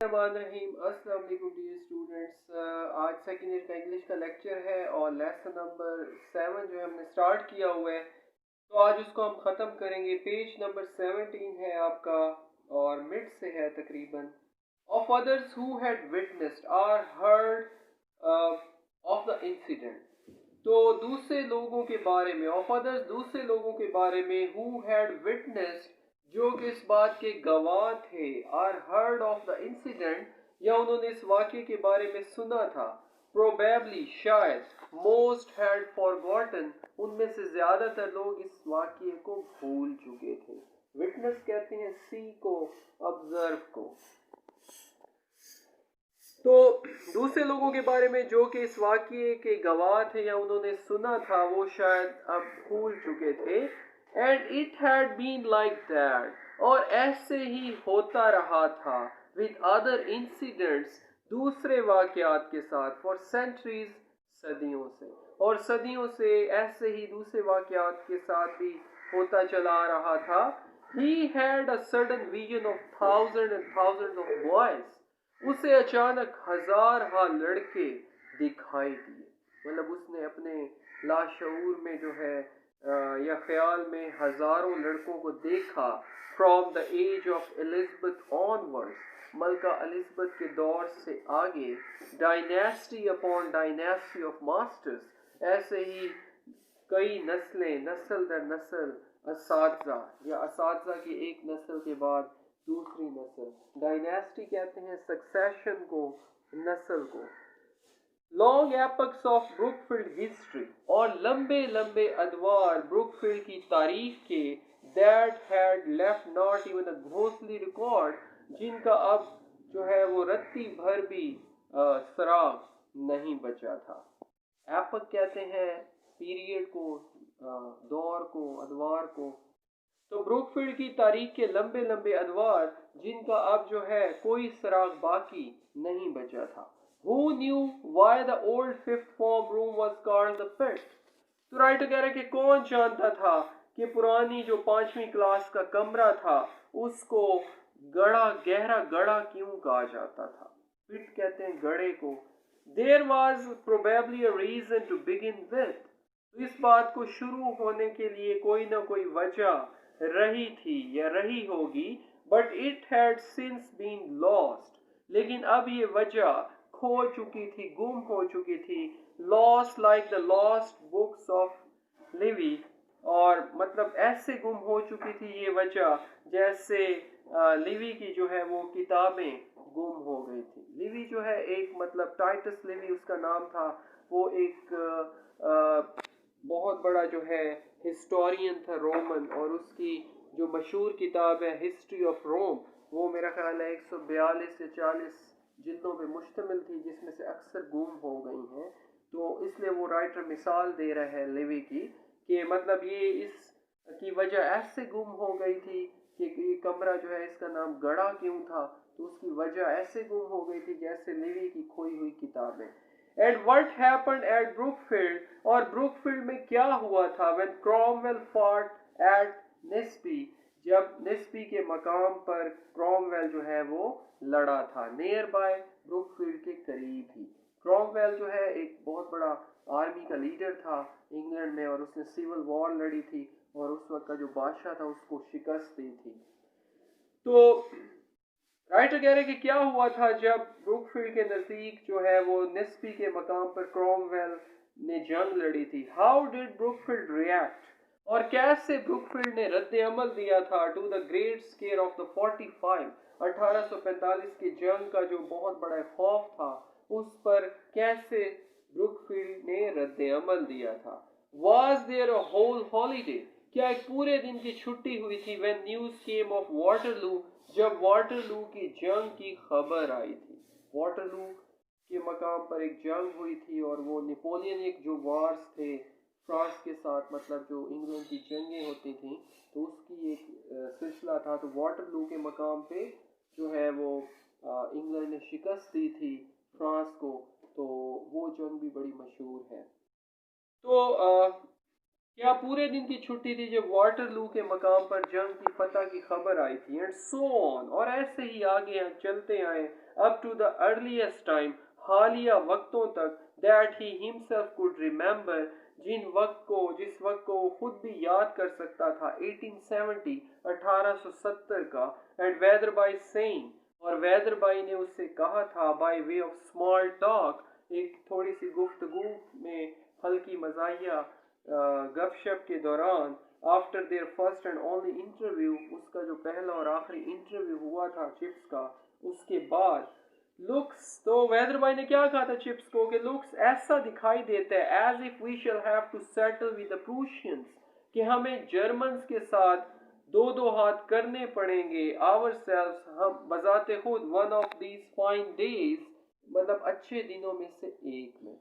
रहीम अस्सलाम वालेकुम dear students. आज सेकेंड ईयर का इंग्लिश का लेक्चर है और लेसन नंबर 7 जो है हमने स्टार्ट किया हुआ है, तो आज उसको हम ख़त्म करेंगे। पेज नंबर 17 है आपका और मिड से है तकरीबन। Of others who had witnessed or heard of the incident. तो दूसरे लोगों के बारे में, ऑफ अदर्स दूसरे लोगों के बारे में, हु हैड विटनेस्ड जो कि इस बात के गवाह थे, or heard of the incident या उन्होंने इस वाक़े के बारे में सुना था, प्रोबेबली शायद, मोस्ट हैड फॉरगॉटन उनमें से ज़्यादातर लोग इस वाक़े को भूल चुके थे। विटनेस कहते हैं सी को, ऑब्जर्व को। तो दूसरे लोगों के बारे में जो कि इस वाक़ये के गवाह थे या उन्होंने सुना था, वो शायद अब भूल चुके थे। And it had been like that, और ऐसे ही होता रहा था, विद अदर इंसिडेंट्स दूसरे वाक़यात के साथ, फॉर सेंचुरीज सदियों से, और सदियों से ऐसे ही दूसरे वाक़यात के साथ भी होता चला आ रहा था। He had a sudden vision of thousands and thousands of boys, उसे अचानक हजार लड़के दिखाई दिए। मतलब उसने अपने लाशऊर में जो है या ख्याल में हजारों लड़कों को देखा। From the age of Elizabeth onwards, मलका एलिजबेथ के दौर से आगे, dynasty upon dynasty of masters, ऐसे ही कई नस्लें, नस्ल दर नस्ल, असातिज़ा या असातिज़ा की एक नस्ल के बाद दूसरी नस्ल। डायनेस्टी कहते हैं सक्सेशन को, नस्ल को। Long epochs of Brookfield history, और लंबे लंबे अदवार ब्रुकफील्ड की तारीख के, that had left not even a घोंसली रिकॉर्ड, जिनका अब जो है वो रत्ती भर भी सराग नहीं बचा था। एपक कहते हैं पीरियड को, दौर को, अदवार को। तो ब्रुकफील्ड की तारीख के लंबे लंबे अदवार जिनका अब जो है कोई सराग बाकी नहीं बचा था। Who knew why the old fifth form room was called the pit? तो राइटर कह रहे कि कौन जानता था कि पुरानी जो 5वीं क्लास का कमरा था उसको गहरा गड़ा क्यों कहा जाता था। पिट कहते हैं गड़े को। There was probably a reason to begin with, तो इस बात को शुरू होने के लिए कोई ना कोई वजह रही थी या रही होगी। But it had since been lost, लेकिन अब ये वजह खो चुकी थी, गुम हो चुकी थी। Lost like the lost books of Levi, और मतलब ऐसे गुम हो चुकी थी ये वजह जैसे लिवी की जो है वो किताबें गुम हो गई थी। लिवी जो है एक, मतलब टाइटस लिवी उसका नाम था, वो एक बहुत बड़ा जो है हिस्टोरियन था रोमन, और उसकी जो मशहूर किताब है हिस्ट्री ऑफ रोम, वो मेरा ख्याल है 142 या 40 जिल्दों पे मुश्तमिल थी, जिसमें से अक्सर गुम हो गई हैं। तो इसलिए वो राइटर मिसाल दे रहा है लिवी की कि मतलब ये इस की वजह ऐसे गुम हो गई थी कि ये कमरा जो है इसका नाम गड़ा क्यों था, तो उसकी वजह ऐसे गुम हो गई थी जैसे लिवी की खोई हुई किताबें। And what happened at Brookfield, और ब्रुकफील्ड में क्या हुआ था, व्हेन क्रॉमवेल फॉट एट नेस्बी, जब नेस्बी के मकाम पर क्रॉमवेल जो है वो लड़ा था। नियर बाय ब्रुकफील्ड के करीब ही। क्रॉमवेल जो है एक बहुत बड़ा आर्मी का लीडर था इंग्लैंड में, और उसने सिविल वॉर लड़ी थी और उस वक्त का जो बादशाह था उसको शिकस्त दी थी। तो राइटर कह रहे कि क्या हुआ था जब ब्रुकफील्ड के नज़दीक जो है वो नेस्बी के मकाम पर क्रॉमवेल ने जंग लड़ी थी। हाउ डिड ब्रुकफील्ड रिएक्ट, और कैसे ब्रुकफील्ड ने रद्द अमल दिया था to the great scare of the 45, 1845 की जंग का जो बहुत बड़ा खौफ था उस पर कैसे ब्रुकफील्ड ने रद्द अमल दिया था। Was there a whole holiday, क्या एक पूरे दिन की छुट्टी हुई थी, when news came of Waterloo, जब वाटरलू की जंग की खबर आई थी। वाटरलू के मकाम पर एक जंग हुई थी, और वो नेपोलियनिक जो वार्स थे फ्रांस के साथ, मतलब जो इंग्लैंड की जंगें होती थी, तो उसकी एक सिलसिला था। तो वाटरलू के मकाम पे जो है वो इंग्लैंड ने शिकस्त दी थी फ्रांस को, तो वो जंग भी बड़ी मशहूर है। तो क्या पूरे दिन की छुट्टी थी जब वाटरलू के मकाम पर जंग की फतह की खबर आई थी, एंड सो ऑन, और ऐसे ही आगे हम चलते आए up to the earliest time, हालिया वक्तों तक, that he himself could remember, जिस वक्त को वो खुद भी याद कर सकता था, 1870 1870 का, एंड वेदर बाय सेइंग, और वेदर बाई ने उससे कहा था, by way of small talk, एक थोड़ी सी गुफ्तगू में, हल्की मजाहिया गपशप के दौरान, after their first and only interview, उसका जो पहला और आखिरी इंटरव्यू हुआ था चिप्स का, उसके बाद लुक्स, तो वेदर भाई ने क्या कहा था चिप्स को कि लुक्स ऐसा दिखाई देता है as if we shall have to settle with the Prussians, कि हमें जर्मन्स के साथ दो दो हाथ करने पड़ेंगे, आवर सेल्व्स, हम बजाते खुद, one of these fine days, मतलब अच्छे दिनों में से एक में,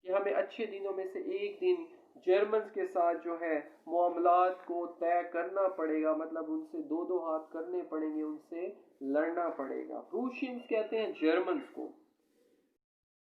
कि हमें अच्छे दिनों में से एक दिन जर्मन्स के साथ जो है मामलात को तय करना पड़ेगा, मतलब उनसे दो दो हाथ करने पड़ेंगे, उनसे लड़ना पड़ेगा। प्रूशियंस कहते हैं जर्मन्स को।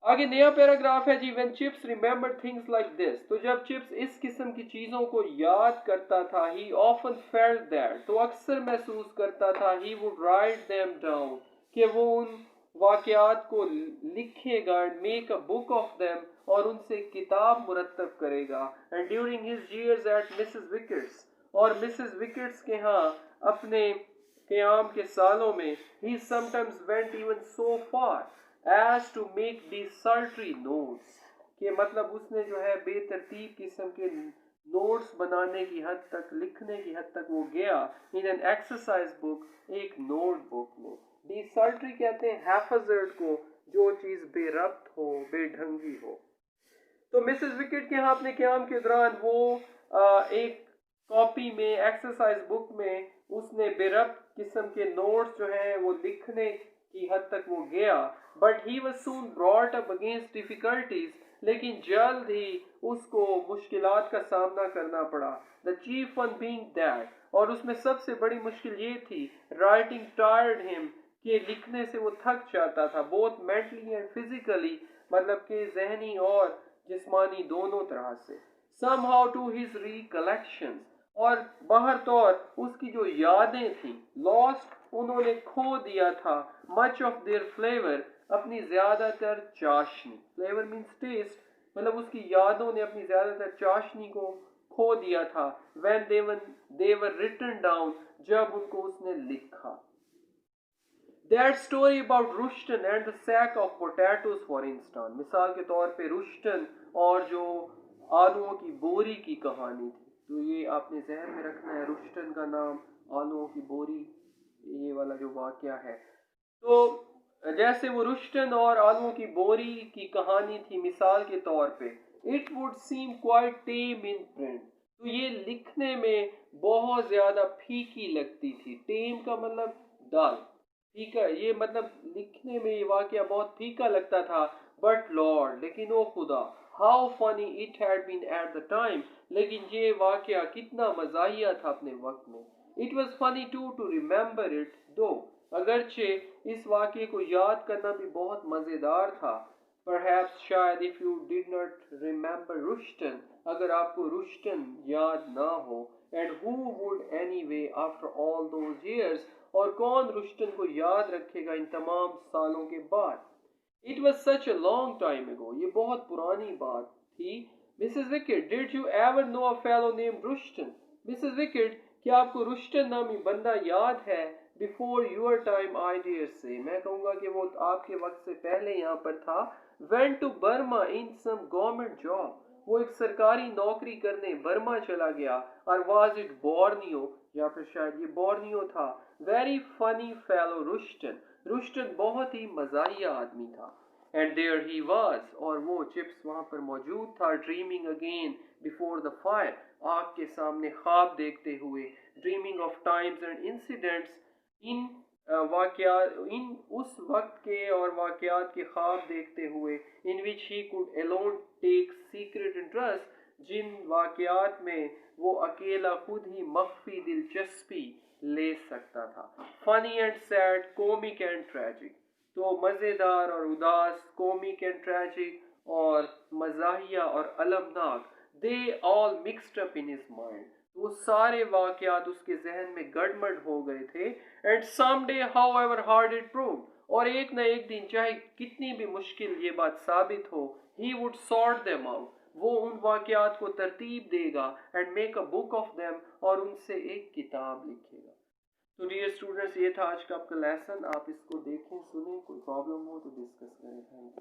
आगे नया पैराग्राफ है जी, when Chips remember things like this, तो जब चिप्स इस किस्म की चीज़ों को याद करता था, ही ऑफन फेल्ट दैट, तो अक्सर महसूस करता था, he would write them down, कि वो उन वाक़यात को लिखेगा, and make a book of them, और उनसे किताब मुरतब करेगा, and during his years at Mrs Wickets, और मिसेस विकेट्स के यहाँ अपने क़याम के सालों में, he sometimes went even so far as to make desultory notes, कि मतलब उसने जो है बेतरतीब किस्म के नोट्स बनाने की हद तक, लिखने की हद तक वो गया, इन एन एक्सरसाइज बुक, एक नोट बुक में। डिसल्ट्री कहते हैं हैफजर्ड को, जो चीज़ बेरब्त हो, बेढंगी हो। तो मिसेस विकेट के यहाँ अपने क़याम के दौरान वो एक कॉपी में, एक्सरसाइज बुक में, उसने बेरब्त किस्म के नोट्स जो हैं वो लिखने की हद तक वो गया, but he was soon brought up against difficulties, लेकिन जल्द ही उसको मुश्किलात का सामना करना पड़ा। The chief one being that, और उसमें सबसे बड़ी मुश्किल ये थी, राइटिंग टायर्ड हिम, कि लिखने से वो थक जाता था, बोथ मेंटली एंड फिजिकली, मतलब कि जहनी और जिस्मानी दोनों तरह से। somehow to his recollections, और बाहर तौर उसकी जो यादें थी, lost, उन्होंने खो दिया था, much of their flavor, अपनी ज्यादातर चाशनी, flavor means taste, मतलब उसकी यादों ने अपनी ज्यादातर चाशनी को खो दिया था, when they were written down, जब उनको उसने लिखा। That story about Rushton and the sack of potatoes, for instance, मिसाल के तौर पे रुश्तन और जो आलूओं की बोरी की कहानी थी, तो ये आपने जहन में रखना है, रुश्तन का नाम, आलूओं की बोरी, ये वाला जो वाक़या है। तो जैसे वो रुश्तन और आलूओं की बोरी की कहानी थी मिसाल के तौर पे, it would seem quite time in print, तो ये लिखने में बहुत ज़्यादा फीकी लगती थी। टेम का मतलब डल, फीका, ये मतलब लिखने में ये वाक़या बहुत फीका लगता था, बट लॉर्ड, लेकिन ओ खुदा, how funny it had been at the time, लेकिन ये वाक़या कितना मज़ाहिया था अपने वक्त में। It was funny to remember it though, अगरचे इस वाक़े को याद करना भी बहुत मज़ेदार था। परहैप्स, शायद, if you did not remember Rushton, अगर आपको रुश्तन याद ना हो, and who would anyway after all those years, और कौन रुश्तन को याद रखेगा इन तमाम सालों के बाद। It was such a long time ago, ये बहुत पुरानी बात थी। Mrs Wickett, did you ever know a fellow name Rushton, Mrs Wickett, क्या आपको रुश्तन नामी बंदा याद है? Before your time, I dare say, मैं कहूँगा कि वो आपके वक्त से पहले यहाँ पर था। Went to Burma in some government job, वो एक सरकारी नौकरी करने बर्मा चला गया, और वाज इट बोर्नियो, या फिर शायद ये बोर्नियो था। वेरी फनी फेलो रुश्तन, रुश्तन बहुत ही मजाहिया आदमी था। एंड देयर ही वाज, और वो चिप्स वहाँ पर मौजूद था, dreaming again before the fire, आग के सामने ख्वाब देखते हुए, dreaming of times and incidents, इन वाक़यात, इन उस वक्त के और वाक़यात के ख्वाब देखते हुए, in which he could alone take secret interest, जिन वाक़यात में वो अकेला खुद ही मख्फी दिलचस्पी ले सकता था। Funny and sad, comic and tragic, तो मज़ेदार और उदास, कॉमिक एंड ट्रैजिक, और मज़ाहिया और अलमनाक, they all mixed up in his mind. वो सारे वाकयात उसके जहन में गड़बड़ हो गए थे। And some day however hard it prove, और एक न एक दिन चाहे कितनी भी मुश्किल ये बात साबित हो, he would sort them out, वो उन वाकयात को तरतीब देगा and make a book of them, और उनसे एक किताब लिखेगा। तो डियर स्टूडेंट्स, ये था आज का आपका लेसन। आप इसको देखें, सुने, कोई प्रॉब्लम हो तो डिस्कस करें। Thank you.